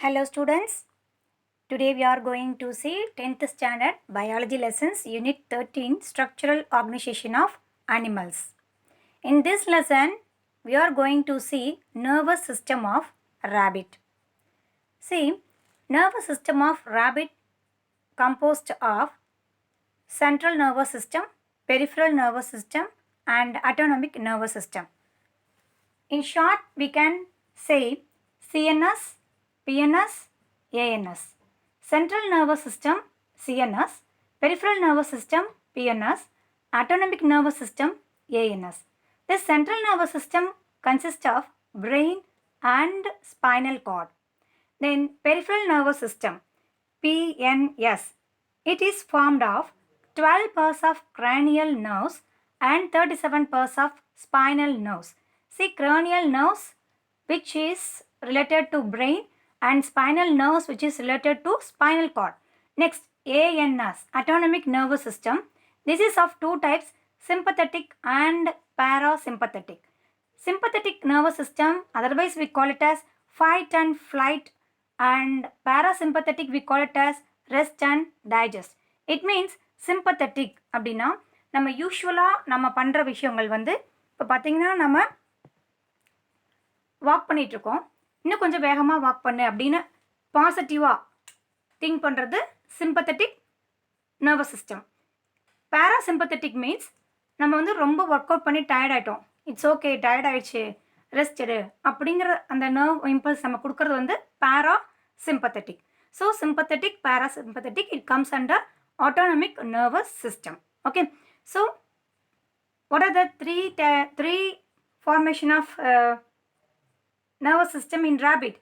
Hello students, today we are going to see 10th standard biology lessons unit 13 structural organization of animals. In this lesson we are going to see nervous system of rabbit. See, nervous system of rabbit composed of central nervous system, peripheral nervous system and autonomic nervous system. In short, we can say CNS, PNS, ANS. Central nervous system CNS, peripheral nervous system PNS, autonomic nervous system ANS. This central nervous system consists of brain and spinal cord. Then peripheral nervous system PNS. It is formed of 12 pairs of cranial nerves and 37 pairs of spinal nerves. See, cranial nerves which is related to brain and spinal nerves which is related to spinal cord. Next, ANS, autonomic nervous system. This is of two types, sympathetic and parasympathetic. Sympathetic nervous system, otherwise we call it as fight and flight, and parasympathetic we call it as rest and digest. It means sympathetic அப்படின்னா நம்ம யூஸ்வலாக நம்ம பண்ணுற விஷயங்கள் வந்து இப்போ பார்த்தீங்கன்னா நம்ம வாக் பண்ணிகிட்ருக்கோம், இன்னும் கொஞ்சம் வேகமாக வாக் பண்ணு அப்படின்னு பாசிட்டிவாக திங்க் பண்ணுறது sympathetic nervous system. Parasympathetic means நம்ம வந்து ரொம்ப ஒர்க் அவுட் பண்ணி டயர்ட் ஆகிட்டோம், இட்ஸ் ஓகே டயர்ட் ஆகிடுச்சு ரெஸ்ட் எடு அப்படிங்கிற அந்த நர்வ் இம்பல்ஸ் நம்ம கொடுக்கறது வந்து parasympathetic. So sympathetic parasympathetic it comes under autonomic nervous system. Okay, so what are the three formation of nervous system in rabbit?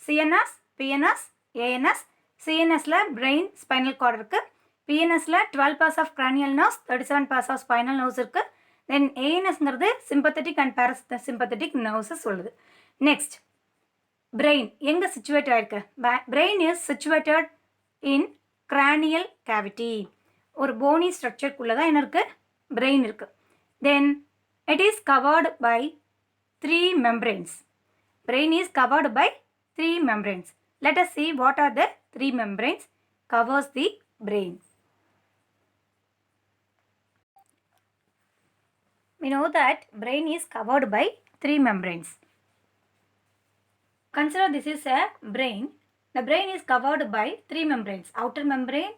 CNS, PNS, ANS. CNS la brain spinal cord இருக்கு, PNS la 12 pairs of cranial nerves, 37 pairs of spinal nerves இருக்கு. Then ANS ங்கிறது sympathetic and parasympathetic nerves சொல்லுது. Next, brain எங்க situated ஆயிருக்கு? Brain is situated in cranial cavity. ஒரு bony structure குள்ள தான் என்ன இருக்கு? Brain இருக்கு. Then it is covered by 3 membranes. Brain is covered by 3 membranes. Let us see what are the 3 membranes covers the brain. We know that brain is covered by 3 membranes. Consider this is a brain. The brain is covered by 3 membranes. Outer membrane,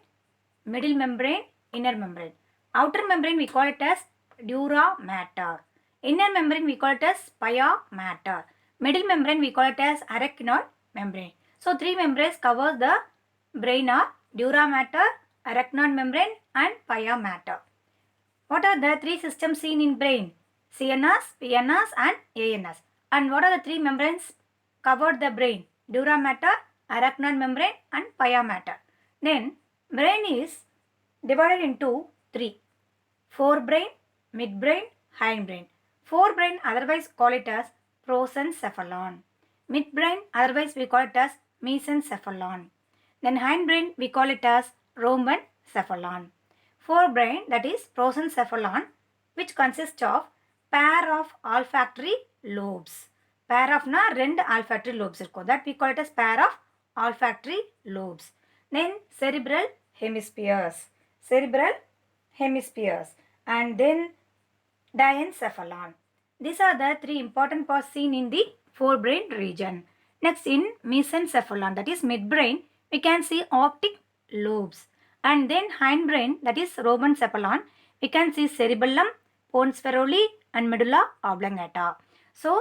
middle membrane, inner membrane. Outer membrane we call it as dura mater. Inner membrane we call it as pia mater. Middle membrane we call it as arachnoid membrane. So 3 membranes cover the brain are dura mater, arachnoid membrane and pia mater. What are the 3 systems seen in brain? CNS, PNS and ANS. And what are the 3 membranes covered the brain? Dura mater, arachnoid membrane and pia mater. Then brain is divided into 3. Forebrain, midbrain, hindbrain. Forebrain otherwise call it as prosencephalon. Midbrain otherwise we call it as mesencephalon. Then hindbrain we call it as rhombencephalon. Forebrain, that is prosencephalon, which consists of pair of olfactory lobes. Pair of na rend olfactory lobes irko, that we call it as pair of olfactory lobes. Then cerebral hemispheres. Cerebral hemispheres. And then diencephalon. These are the 3 important parts seen in the forebrain region. Next, in mesencephalon, that is midbrain, we can see optic lobes. And then hindbrain, that is rhombencephalon, we can see cerebellum, pons feroli and medulla oblongata. So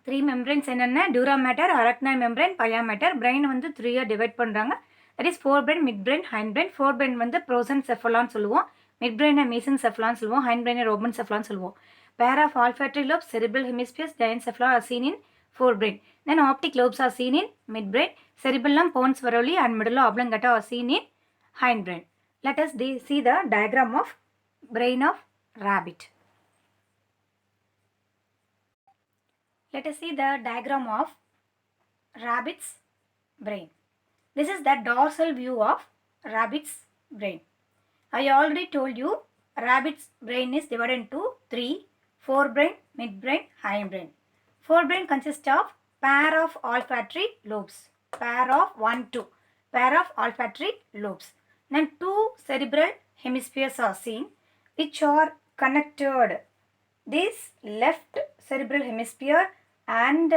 3 membranes என்னென்ன? dura mater, arachnoid membrane, pia mater. brain வந்து 3 divide பண்றாங்க. that is forebrain, midbrain, hindbrain. forebrain வந்து prosencephalon சொல்லுவோம், midbrain mesencephalon சொல்லுவோம், hindbrain rhombencephalon சொல்லுவோம். pair of olfactory lobes, cerebral hemispheres, diencephalon are seen in forebrain. Then optic lobes are seen in midbrain. cerebellum, pons feroli and medulla oblongata are seen in hindbrain. Let us see the diagram of brain of rabbit. Let us see the diagram of rabbit's brain. This is the dorsal view of rabbit's brain. I already told you rabbit's brain is divided into 3: forebrain, midbrain, hindbrain. Forebrain consists of pair of olfactory lobes. pair of 1, 2 pair of olfactory lobes. Then two cerebral hemispheres are seen which are connected. This left cerebral hemisphere and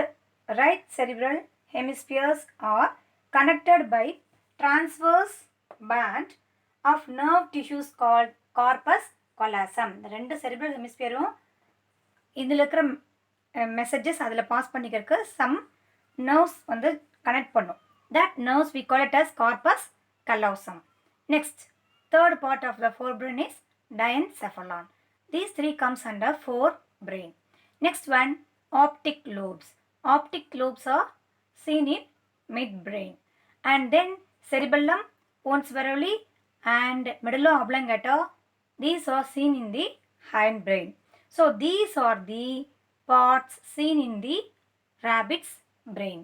right cerebral hemispheres are connected by transverse band of nerve tissues called corpus callosum. இந்த ரெண்டு cerebral hemisphereம் இதில் இருக்கிற messages அதில் pass பண்ணிக்கிறதுக்கு some nerves வந்து connect பண்ணும். That nerves we call it as corpus callosum. Next, third part of the forebrain is diencephalon. These three comes under forebrain. Next one, optic lobes. Optic lobes are seen in midbrain. And then cerebellum, pons varoli and medulla oblongata, these are seen in the hindbrain. So these are the parts seen in the rabbit's brain.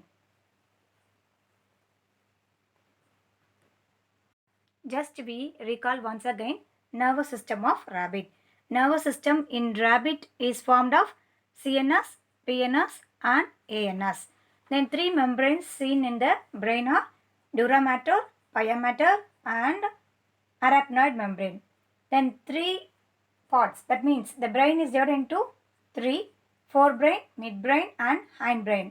Just we recall once again nervous system of rabbit. Nervous system in rabbit is formed of CNS, PNS and ANS. Then three membranes seen in the brain are dura mater, pia mater and arachnoid membrane. Then three parts, that means the brain is divided into three: forebrain, midbrain and hindbrain.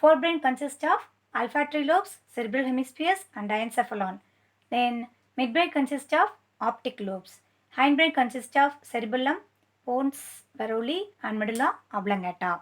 Forebrain consists of olfactory lobes, cerebral hemispheres and diencephalon. Then midbrain consists of optic lobes. Hindbrain consists of cerebellum, pons varoli and medulla oblongata.